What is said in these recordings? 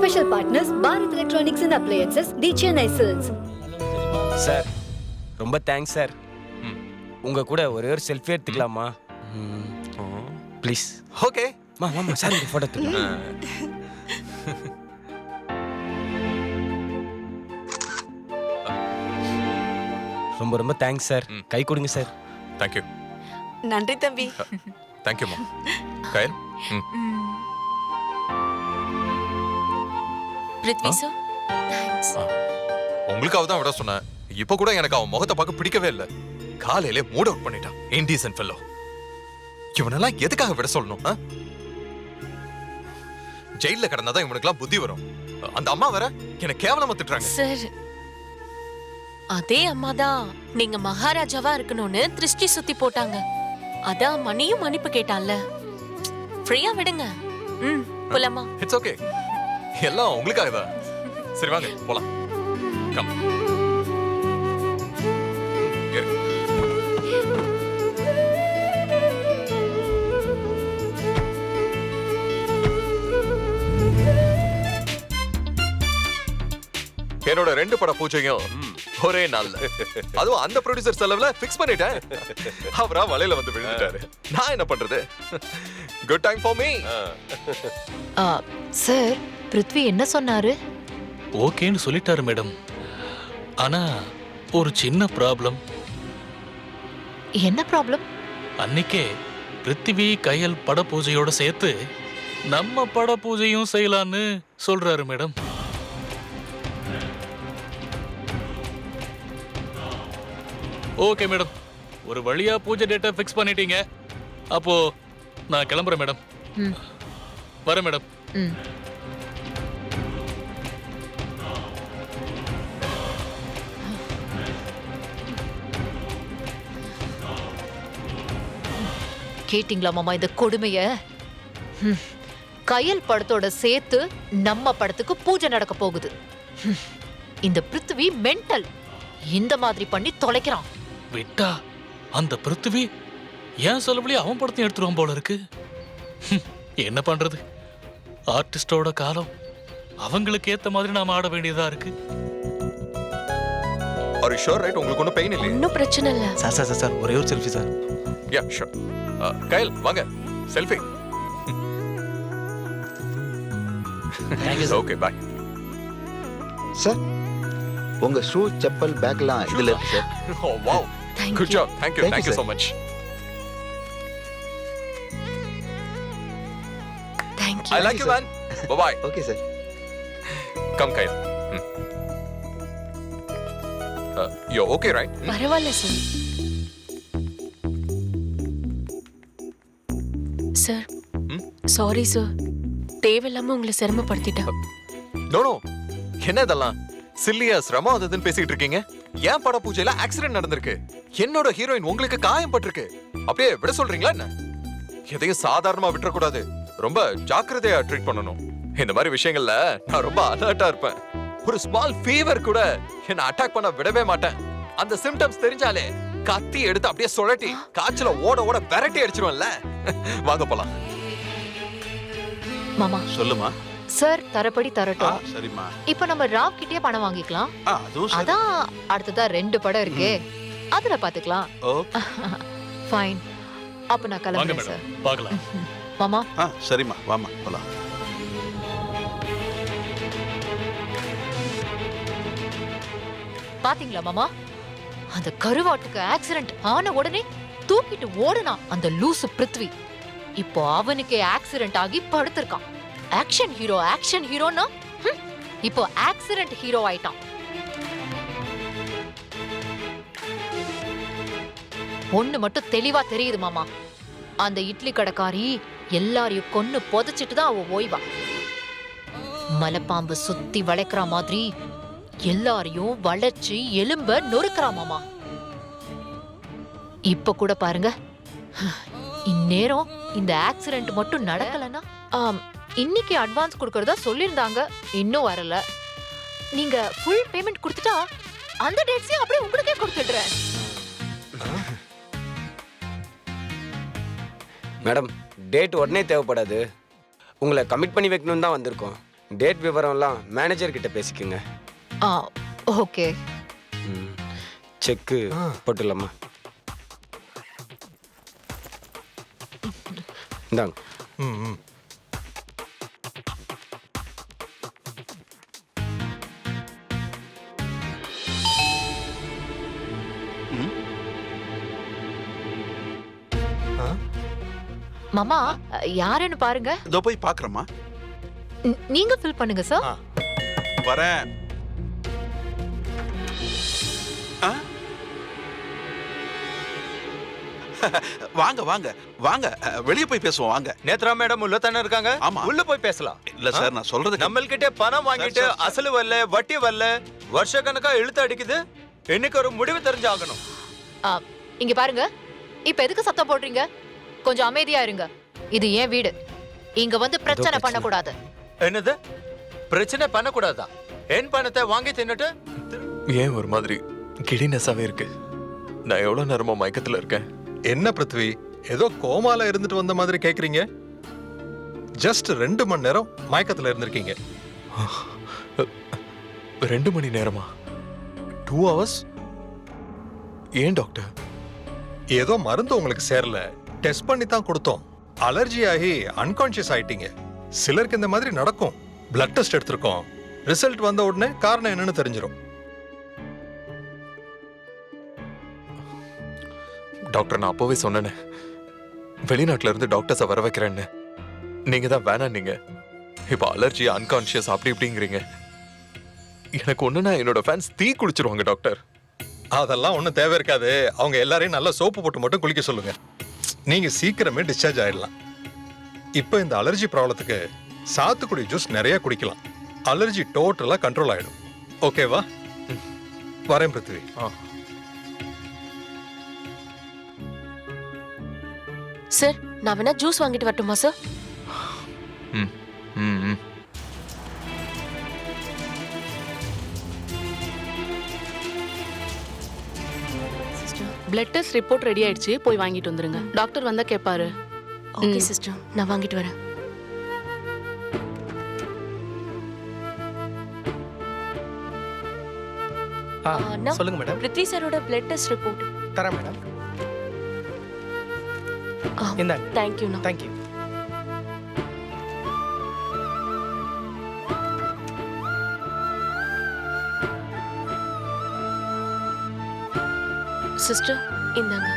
Special partners Bharat Electronics and Appliances, the Chennai Silks. Sir ரொம்ப thanks sir. உங்க கூட ஒரே ஒரு செல்ஃபி எடுத்துக்கலாமா? ப்ளீஸ். ஓகே மாமா சார் இந்த போட்டோ எடுத்துக்கலாம். ரொம்ப ரொம்ப தேங்க்ஸ் சார். கை கொடுங்க சார். தேங்க்யூ. நன்றி தம்பி. தேங்க்யூம்மா. கயல். Prithvi sir thanks. உங்களுக்காக தான் விட சொன்னேன். இப்போ கூட எனக்கு அவன் முகத்தை பார்க்க பிடிக்கவே இல்லை. காலையிலே மூட் அவுட் பண்ணிட்டான். Indecent fellow. இவனெல்லாம் எதுக்காக விட சொல்லணும்? ஜெயில கிடந்தாதான் இவனுக்குலாம் புத்தி வரும். அந்த அம்மா வேற என்ன கேவலமா திட்டுறாங்க. சார் அதே அம்மா தான் நீங்க மகாராஜாவா இருக்கணும்னு திருஷ்டி சுத்தி போட்டாங்க. அதான் மணியும் மன்னிப்பு கேட்டான்ல. ஃப்ரீயா விடுங்க. போலாமா? It's okay. எல்லாம் உங்களுக்காக தான். சரி வாங்க போலாம். கம். என்னோட 2 பட பூஜையும் ஒரே நாள்ல. அதுவும் அந்த ப்ரொடியூசர் செலவுல ஃபிக்ஸ் பண்ணிட்டேன். அவரா வலையில வந்து விழுந்துட்டாரு. நான் என்ன பண்றது? Good time for me. Sir Prithvi என்ன சொன்னாரு? ஓகேன்னு சொல்லிட்டாரு மேடம். ஆனா ஒரு சின்ன ப்ராப்ளம். என்ன ப்ராப்ளம்? அன்னைக்கே பிருத்திவி கையல் பட பூஜையோட சேர்த்து நம்ம பட பூஜையும் செய்யலான்னு சொல்றாரு மேடம். ஓகே மேடம், ஒரு வழியா பூஜை டேட்டா ஃபிக்ஸ் பண்ணிட்டீங்க. அப்போ நான் கிளம்புறேன் மேடம். வரேன் மேடம். கேட்டிங்களா மாமா இந்த கொடுமைய? கையல் படத்தோட சேர்த்து நம்ம படத்துக்கு பூஜை நடக்க போகுது. இந்த பிருத்வி மென்டல். இந்த மாதிரி பண்ணி தொலைக்கிறான். விட்டா அந்த பிருத்திவி ஏன் செலவுலயே அவன் படத்தையும் எடுத்துருவான் போல இருக்கு. என்ன பண்றது? ஆர்டிஸ்டோட காலம். அவங்களுக்கு ஏத்த மாதிரி நாம ஆட வேண்டியதா இருக்கு. Are you sure right? உங்களுக்கு ஒன்றும் பெயின் இல்லையே? இன்னும் பிரச்சனை இல்ல. சார் ஒரே ஒரு selfie sir. Yeah sure. Kayal வாங்க செல்ஃபி. Okay bye. சார் உங்க ஷூ செப்பல் பேக்லாம் இதுல இருக்கு sir. Oh wow. Thank good you. Job. Thank you. Thank you sir. so much. Thank I you. like you man. Bye bye. Okay sir. Come Kyle. You're okay right? பரவாயில்ல sir. Sir sorry sir, தேவையில்லாம உங்களை சிரமப்படுத்திட்டேன். No no. என்ன இதெல்லாம் சில்லியா சிரமம் அதுன்னு பேசிட்டு இருக்கீங்க? ஏன் பட பூஜையில ஆக்சிடென்ட் நடந்திருக்கு. என்னோட ஹீரோயின் உங்களுக்கு காயம் பட்டிருக்கு. அப்படியே விட சொல்றீங்களா என்ன? எதையும் சாதாரணமா விட்டுற கூடாது. ரொம்ப ஜாக்கிரதையா ட்ரீட் பண்ணணும். இந்த மாதிரி விஷயங்கள்ல நான் ரொம்ப அலர்ட்டா இருப்பேன். ஒரு ஸ்மால் ஃபீவர் கூட என்ன அட்டாக் பண்ண விடவே மாட்டேன். அந்த சிம்டம்ஸ் தெரிஞ்சாலே கத்தி எடுத்து அப்படியே சுழட்டி காய்ச்சல ஓட ஓட விரட்டி அடிச்சிருவேன்ல. வாங்க போலாம். மாமா சொல்லுமா. சார் தரப்படி தரட்டும். சரிம்மா. இப்ப நம்ம ராவ் கிட்டே பணம் வாங்கிக்கலாம். அதுவும் சரி. அதான் அடுத்ததா 2 படம் இருக்கே, அதுல பாத்துக்கலாம். ஓகே. ஃபைன். அப்ப நான் வாங்க கிளம்புறேன் மேடம், சார். பார்க்கலாம். மாமா சரிம்மா வாமா போலாம். பாத்தீங்களா மாமா, அந்த கருவாட்டுக்கு ஆக்சிடென்ட் ஆன உடனே தூக்கிட்டு ஓடுனா அந்த லூசு பிருத்வி. இப்போ அவனுக்கே ஆக்சிடென்ட் ஆகி படுத்திருக்கான். ஆக்ஷன் ஹீரோனா இப்போ ஆக்சிடென்ட் ஹீரோ ஆயிட்டான். ஒண்ணு மட்டும் தெளிவா தெரியுது மாமா, அந்த இட்லி கடைக்காரி எல்லாரையும் கொன்னு புதைச்சிட்டு தான் அவ ஓய்வா. மலைப்பாம்பு சுத்தி வளைக்கிற மாதிரி எல்லாரையும் வளைச்சு எலும்ப நொறுக்கிறா மாமா. இப்ப கூட பாருங்க, இந்நேரம் இந்த ஆக்சிடென்ட் மட்டும் நடக்கலன்னா இன்னைக்கு அட்வான்ஸ் கொடுக்கறதா சொல்லியிருந்தாங்க. இன்னும் வரல. நீங்க ஃபுல் பேமெண்ட் கொடுத்துட்டா அந்த டேட்ஸையும் அப்படியே உங்களுக்கே கொடுத்துடுறேன். மேடம் டேட் உடனே தேவைப்படாது. உங்களை கமிட் பண்ணி வைக்கணும்னு தான் வந்திருக்கோம். டேட் விவரம்லாம் மேனேஜர் கிட்ட பேசிக்கோங்க. ஓகே. செக்கு போட்டுலாமா? இந்தாங்க. ம். மாமா யாருன்னு பாருங்க. இதோ போய் பாக்குறேம்மா. நீங்க ஃபில் பண்ணுங்க சார். வரேன். ஆ? வாங்க வாங்க வாங்க, வெளியே போய் பேசுவோம் வாங்க. நேத்ரா மேடம் உள்ள தானே இருக்காங்க? ஆமா. உள்ள போய் பேசலாம். இல்ல சார், நான் சொல்றது நம்மள்கிட்ட பணம் வாங்கிட்டு சார், சார். அசலு வரல, வட்டி வரல, வருஷக்கணக்கா இழுத்து அடிக்குது. இன்னைக்கு ஒரு முடிவு தெரிஞ்சாகணும். இங்க பாருங்க, இப்ப எதுக்கு சத்தம் போடுறீங்க? கொஞ்சம் அமைதியா இருங்க. இது ஏன் வீடு. இங்க வந்து பிரச்சனை பண்ணக்கூடாது. என்னது பிரச்சனை பண்ணக்கூடாதா? என் பணத்தை வாங்கி தின்னுட்டு ஏன் ஒரு மாதிரி கிடினஸாவே இருக்கு? நான் எவ்வளவு நேரமா மயக்கத்துல இருக்கேன். என்ன பிருத்வி, ஏதோ கோமால இருந்துட்டு வந்த மாதிரி கேக்குறீங்க? ஜஸ்ட் 2 மணி நேரம் மயக்கத்துல இருந்திருக்கீங்க. 2 மணி நேரமா? 2 hours? ஏன் டாக்டர்? ஏதோ மருந்து உங்களுக்கு சேரல, டெஸ்ட் பண்ணி தான் கொடுத்தோம். அலர்ஜி ஆகி அன்கான்ஷியஸ் ஆயிட்டீங்க. சிலருக்கு இந்த மாதிரி நடக்கும். பிளட் டெஸ்ட் எடுத்திருக்கோம். ரிசல்ட் வந்த உடனே காரணம் என்னன்னு தெரிஞ்சிடும். டாக்டர், நான் அப்போவே சொன்னேனே, வெளிநாட்டுல இருந்து டாக்டர்ஸை வர வைக்கிறேன்னு. நீங்க தான் வேணாம். நீங்க இப்ப அலர்ஜி, அன்கான்ஷியஸ் அப்படி இப்படிங்கிறீங்க. எனக்கு ஒண்ணுனா என்னோட ஃபேன்ஸ் தீ குளிச்சிருவாங்க டாக்டர். அதெல்லாம் ஒன்றும் தேவை இருக்காது. அவங்க எல்லாரையும் நல்லா சோப்பு போட்டு மட்டும் குளிக்க சொல்லுங்க. நீங்க சீக்கிரமே டிஸ்சார்ஜ் ஆயிடலாம். இப்போ இந்த அலர்ஜி ப்ராப்ளத்துக்கு சாத்துக்குடி ஜூஸ் நிறைய குடிக்கலாம். அலர்ஜி டோட்டலா கண்ட்ரோல் ஆயிடும். ஓகேவா? வரேன் பிருத்வி. சார், நான் வேணா ஜூஸ் வாங்கிட்டு வரட்டுமா சார்? ம் ம் ம். பிளட் டெஸ்ட் ரிப்போர்ட் ரெடி ஆயிடுச்சு, போய் வாங்கிட்டு வந்துருங்க. டாக்டர் வந்தா கேட்பாரு. ஓகே சிஸ்டர், நான் வாங்கிட்டு வரேன். சொல்லுங்க மேடம். பிருத்வி சாரோட பிளட் டெஸ்ட் ரிப்போர்ட். தரேன் மேடம். இந்தாங்க. தேங்க்யூ. தேங்க்யூ. சிஸ்டர், இந்தாங்க.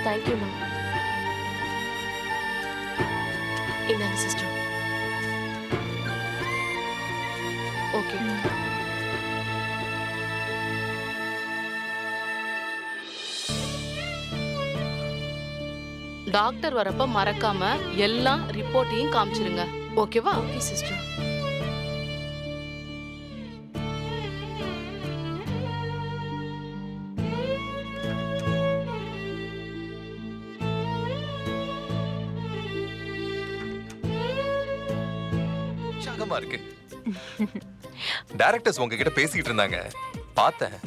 Thank you ma'am. இந்தாங்க சிஸ்டர். ஓகே. டாக்டர் வரப்ப மறக்காம எல்லா ரிப்போர்ட்டையும் காமிச்சிருங்க. ஓகேவா? Okay sister. உற்சாகமா இருக்கு. டைரக்டர்ஸ் உங்ககிட்ட பேசிக்கிட்டு இருந்தாங்க, பார்த்தேன்.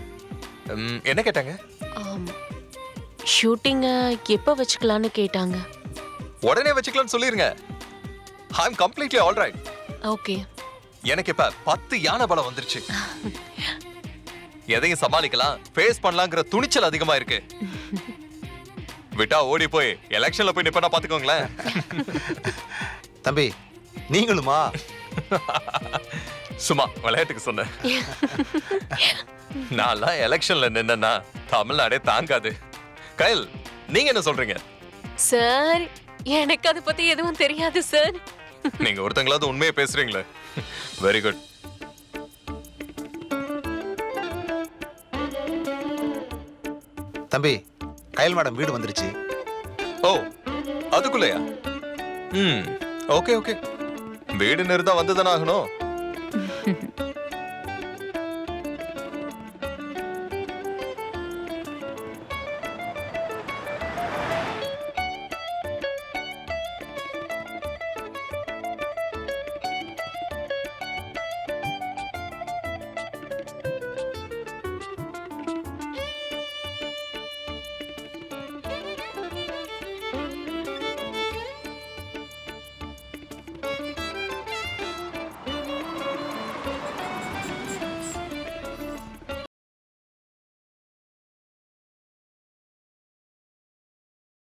என்ன கேட்டாங்க? ஷூட்டிங்க எப்போ வச்சுக்கலான்னு கேட்டாங்க. உடனே வச்சுக்கலாம்னு சொல்லிருங்க. ஐ அம் கம்ப்ளீட்லி ஆல் ரைட். ஓகே. எனக்கு இப்ப 10 யானை பலம் வந்துருச்சு. எதையும் சமாளிக்கலாம், ஃபேஸ் பண்ணலாங்கிற துணிச்சல் அதிகமா இருக்கு. விட்டா ஓடி போய் எலெக்ஷன்ல போய் நிப்பனா பாத்துக்கோங்களேன். தம்பி நீங்களுமா? சும்மா விளையாட்டுக்கு சொன்னேன். நான்லாம் எலெக்ஷன்ல நின்னா தமிழ்நாடே தாங்காது. கைல், நீங்க என்ன சொல்றீங்க? சார், எனக்கு அதை பத்தி எதுவும் தெரியாது சார். நீங்க ஒருத்தங்களாவது உண்மையை பேசுறீங்களே. Very good. தம்பி, கயல் மேடம் வீடு வந்துருச்சு. ஓ, அதுக்குள்ளயா? Okay okay. வீடு நிறுத்தா வந்துதானே ஆகணும்.